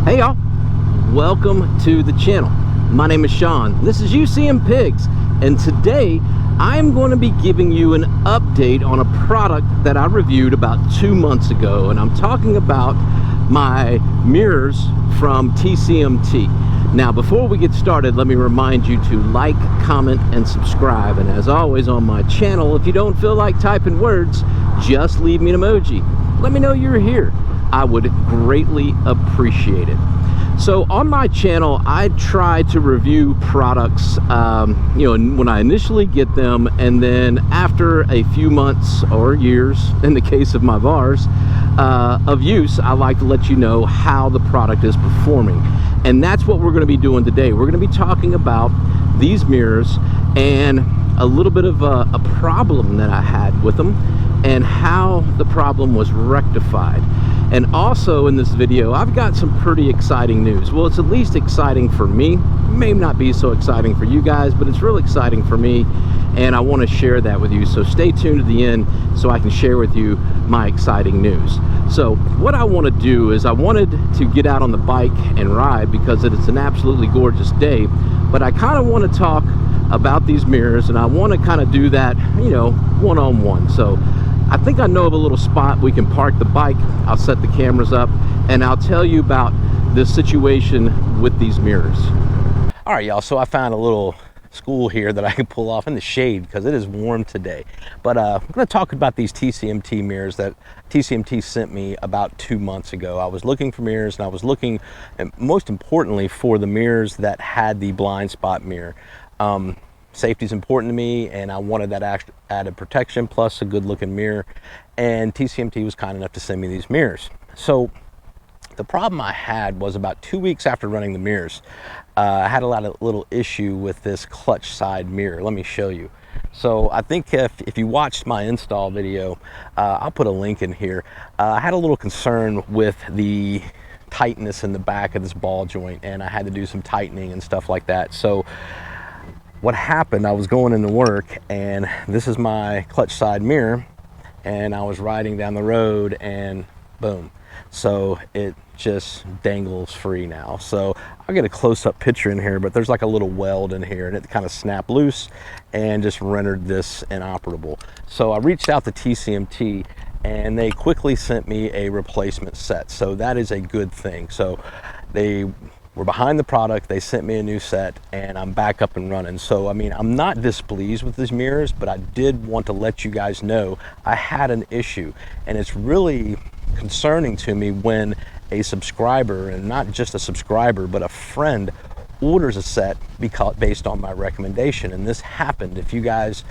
Hey y'all, welcome to the channel. My name is Sean. This is UCM Pigs, and today I am going to be giving you an update on a product that I reviewed about 2 months ago, and I'm talking about my mirrors from TCMT. Now, before we get started, let me remind you to like, comment, and subscribe. And as always on my channel, if you don't feel like typing words, just leave me an emoji. Let me know you're here. I would greatly appreciate it. So on my channel, I try to review products, when I initially get them, and then after a few months or years, in the case of my VARs, of use, I like to let you know how the product is performing. And that's what we're going to be doing today. We're going to be talking about these mirrors and a little bit of a problem that I had with them and how the problem was rectified. And also in this video, I've got some pretty exciting news. Well, it's at least exciting for me. It may not be so exciting for you guys, but it's real exciting for me, and I want to share that with you. So stay tuned to the end so I can share with you my exciting news. So what I want to do is I wanted to get out on the bike and ride because it is an absolutely gorgeous day, but I kind of want to talk about these mirrors, and I want to kind of do that, one-on-one. So I think I know of a little spot we can park the bike. I'll set the cameras up and I'll tell you about this situation with these mirrors. All right, y'all, so I found a little school here that I can pull off in the shade because it is warm today. But I'm going to talk about these TCMT mirrors that TCMT sent me about 2 months ago. I was looking for mirrors, and I was looking, and most importantly, for the mirrors that had the blind spot mirror. Safety is important to me, and I wanted that added protection plus a good looking mirror, and TCMT was kind enough to send me these mirrors. So the problem I had was about 2 weeks after running the mirrors, I had a little issue with this clutch side mirror. Let me show you. So I think if you watched my install video, I'll put a link in here. I had a little concern with the tightness in the back of this ball joint, and I had to do some tightening and stuff like that. So what happened, I was going into work, and this is my clutch side mirror, and I was riding down the road, and boom. So it just dangles free now. So I'll get a close-up picture in here, but there's like a little weld in here, and it kind of snapped loose and just rendered this inoperable. So I reached out to TCMT, and they quickly sent me a replacement set. So that is a good thing. So they were behind the product, they sent me a new set, and I'm back up and running. So I mean, I'm not displeased with these mirrors, but I did want to let you guys know I had an issue, and it's really concerning to me when a subscriber, and not just a subscriber, but a friend, orders a set based on my recommendation. And this happened. If you guys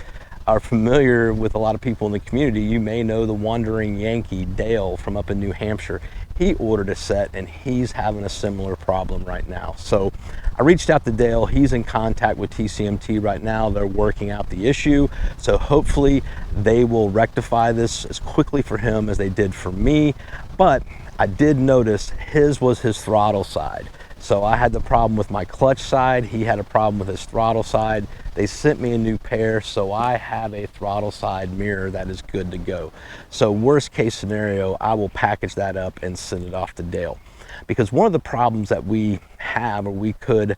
are familiar with a lot of people in the community, you may know the Wandering Yankee, Dale, from up in New Hampshire. He ordered a set, and he's having a similar problem right now. So I reached out to Dale. He's in contact with TCMT right now. They're working out the issue. So hopefully they will rectify this as quickly for him as they did for me. But I did notice his was his throttle side. So I had the problem with my clutch side. He had a problem with his throttle side. They sent me a new pair, so I have a throttle side mirror that is good to go. So worst case scenario, I will package that up and send it off to Dale. Because one of the problems that we have, or we could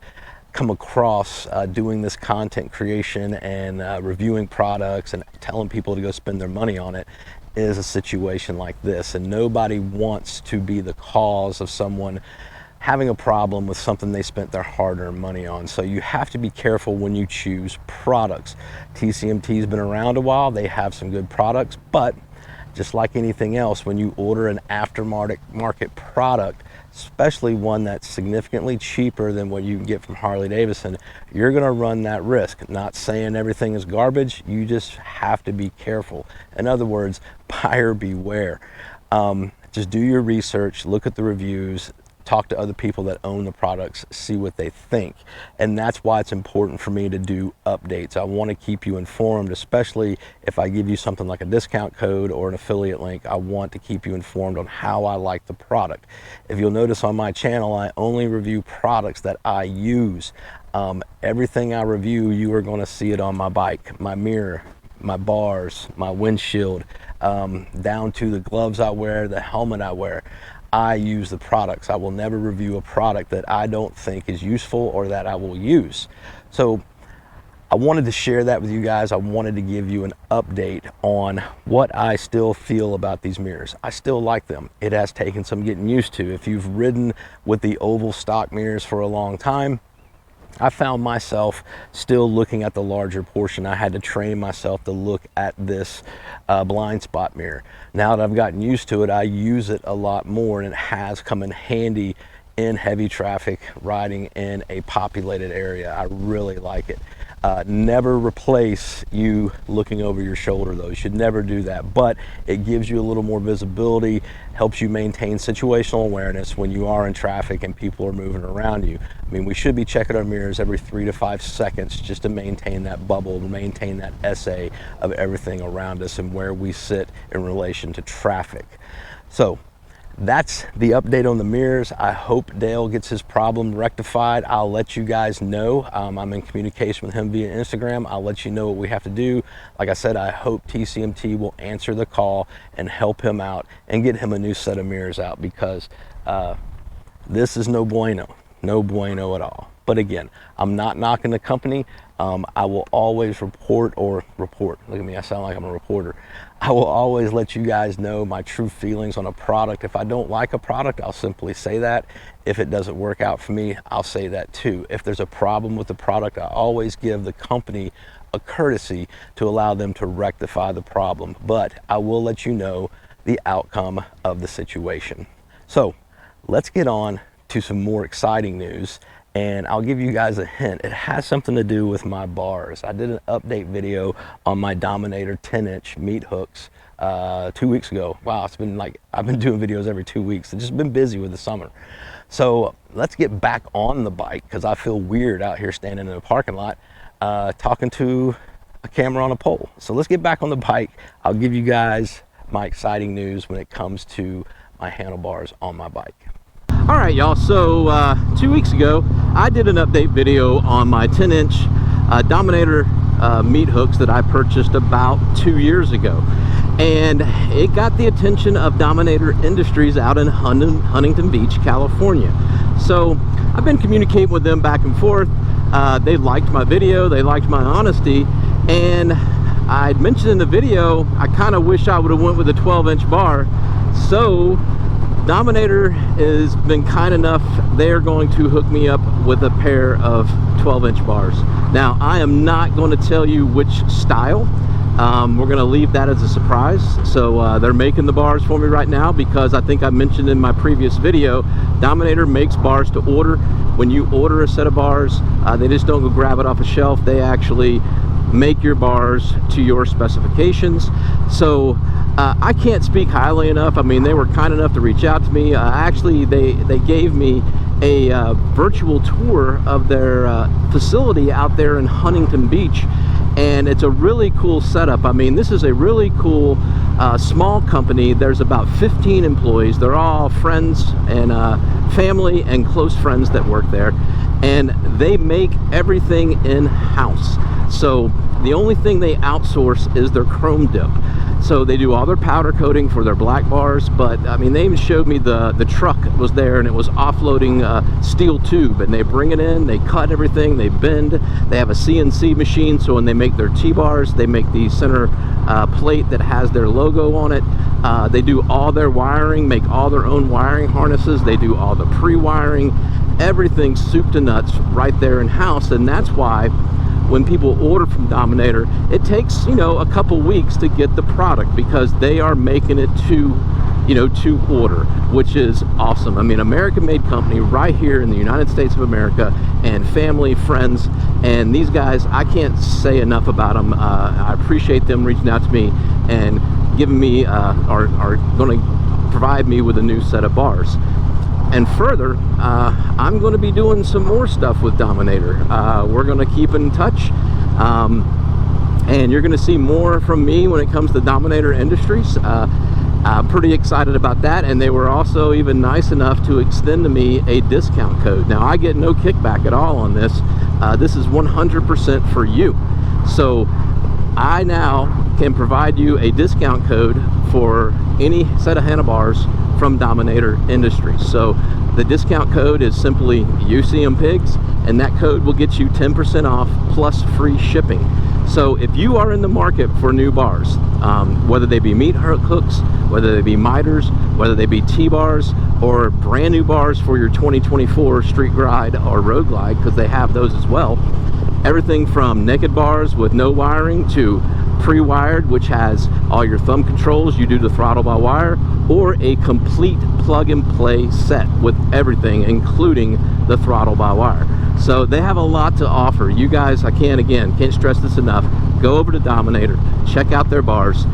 come across doing this content creation and reviewing products and telling people to go spend their money on it, is a situation like this. And nobody wants to be the cause of someone having a problem with something they spent their hard-earned money on. So you have to be careful when you choose products. TCMT's been around a while. They have some good products, but just like anything else, when you order an aftermarket product, especially one that's significantly cheaper than what you can get from Harley-Davidson, you're gonna run that risk. Not saying everything is garbage, you just have to be careful. In other words, buyer beware. Just do your research, look at the reviews, talk to other people that own the products, see what they think. And that's why it's important for me to do updates. I want to keep you informed, especially if I give you something like a discount code or an affiliate link. I want to keep you informed on how I like the product. If you'll notice on my channel, I only review products that I use. Everything I review, you are going to see it on my bike, my mirror, my bars, my windshield, down to the gloves I wear, the helmet I wear. I use the products. I will never review a product that I don't think is useful or that I will use. So I wanted to share that with you guys. I wanted to give you an update on what I still feel about these mirrors. I still like them. It has taken some getting used to. If you've ridden with the oval stock mirrors for a long time, I found myself still looking at the larger portion. I had to train myself to look at this blind spot mirror. Now that I've gotten used to it, I use it a lot more, and it has come in handy in heavy traffic, riding in a populated area. I really like it. Never replace you looking over your shoulder though. You should never do that, but it gives you a little more visibility, helps you maintain situational awareness when you are in traffic and people are moving around you. I mean, we should be checking our mirrors every 3 to 5 seconds just to maintain that bubble, to maintain that essay of everything around us and where we sit in relation to traffic. So that's the update on the mirrors. I hope Dale gets his problem rectified. I'll let you guys know. I'm in communication with him via Instagram. I'll let you know what we have to do. Like I said, I hope TCMT will answer the call and help him out and get him a new set of mirrors out, because this is no bueno at all. But again, I'm not knocking the company. I will always report. Look at me, I sound like I'm a reporter. I will always let you guys know my true feelings on a product. If I don't like a product, I'll simply say that. If it doesn't work out for me, I'll say that too. If there's a problem with the product, I always give the company a courtesy to allow them to rectify the problem. But I will let you know the outcome of the situation. So let's get on to some more exciting news. And I'll give you guys a hint. It has something to do with my bars. I did an update video on my Dominator 10-inch meat hooks 2 weeks ago. Wow, it's been like, I've been doing videos every 2 weeks. I've just been busy with the summer. So let's get back on the bike, because I feel weird out here standing in a parking lot talking to a camera on a pole. So let's get back on the bike. I'll give you guys my exciting news when it comes to my handlebars on my bike. All right, y'all, so 2 weeks ago I did an update video on my 10-inch Dominator meat hooks that I purchased about 2 years ago, and it got the attention of Dominator Industries out in Huntington Beach, California. So I've been communicating with them back and forth. They liked my video, they liked my honesty, and I'd mentioned in the video I kind of wish I would have went with a 12-inch bar. So Dominator has been kind enough, they're going to hook me up with a pair of 12-inch bars. Now, I am not going to tell you which style. We're going to leave that as a surprise. So they're making the bars for me right now, because I think I mentioned in my previous video, Dominator makes bars to order. When you order a set of bars, they just don't go grab it off a shelf. They actually make your bars to your specifications. So I can't speak highly enough. I mean, they were kind enough to reach out to me. Actually, they gave me a virtual tour of their facility out there in Huntington Beach, and it's a really cool setup. I mean, this is a really cool small company. There's about 15 employees. They're all friends and family and close friends that work there, and they make everything in-house. So the only thing they outsource is their chrome dip. So they do all their powder coating for their black bars, but I mean, they even showed me the truck was there, and it was offloading steel tube, and they bring it in, they cut everything, they bend, they have a CNC machine, so when they make their T-bars, they make the center plate that has their logo on it. They do all their wiring, make all their own wiring harnesses, they do all the pre-wiring, everything soup to nuts right there in-house. And that's why when people order from Dominator, it takes, you know, a couple weeks to get the product, because they are making it to, you know, to order, which is awesome. I mean, American-made company right here in the United States of America, and family, friends, and these guys, I can't say enough about them. I appreciate them reaching out to me and giving me, are going to provide me with a new set of bars. And further, I'm going to be doing some more stuff with Dominator. We're going to keep in touch, and you're going to see more from me when it comes to Dominator Industries. I'm pretty excited about that, and they were also even nice enough to extend to me a discount code. Now, I get no kickback at all on this. This is 100% for you. So I now can provide you a discount code for any set of handlebars from Dominator Industries. So the discount code is simply UCMPigs, and that code will get you 10% off plus free shipping. So if you are in the market for new bars, whether they be meat hooks, whether they be miters, whether they be T-bars, or brand new bars for your 2024 Street Glide or Road Glide, because they have those as well, everything from naked bars with no wiring to pre-wired, which has all your thumb controls, you do the throttle by wire, or a complete plug-and-play set with everything, including the throttle by wire. So they have a lot to offer. You guys, I can't stress this enough. Go over to Dominator, check out their bars,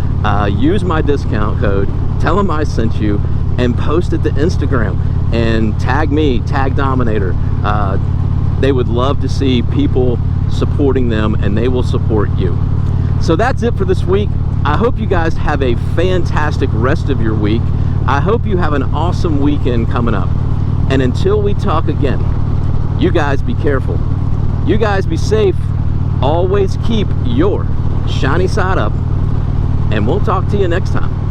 use my discount code, tell them I sent you, and post it to Instagram and tag me, tag Dominator. They would love to see people supporting them, and they will support you. So that's it for this week. I hope you guys have a fantastic rest of your week. I hope you have an awesome weekend coming up. And until we talk again, you guys be careful. You guys be safe. Always keep your shiny side up. And we'll talk to you next time.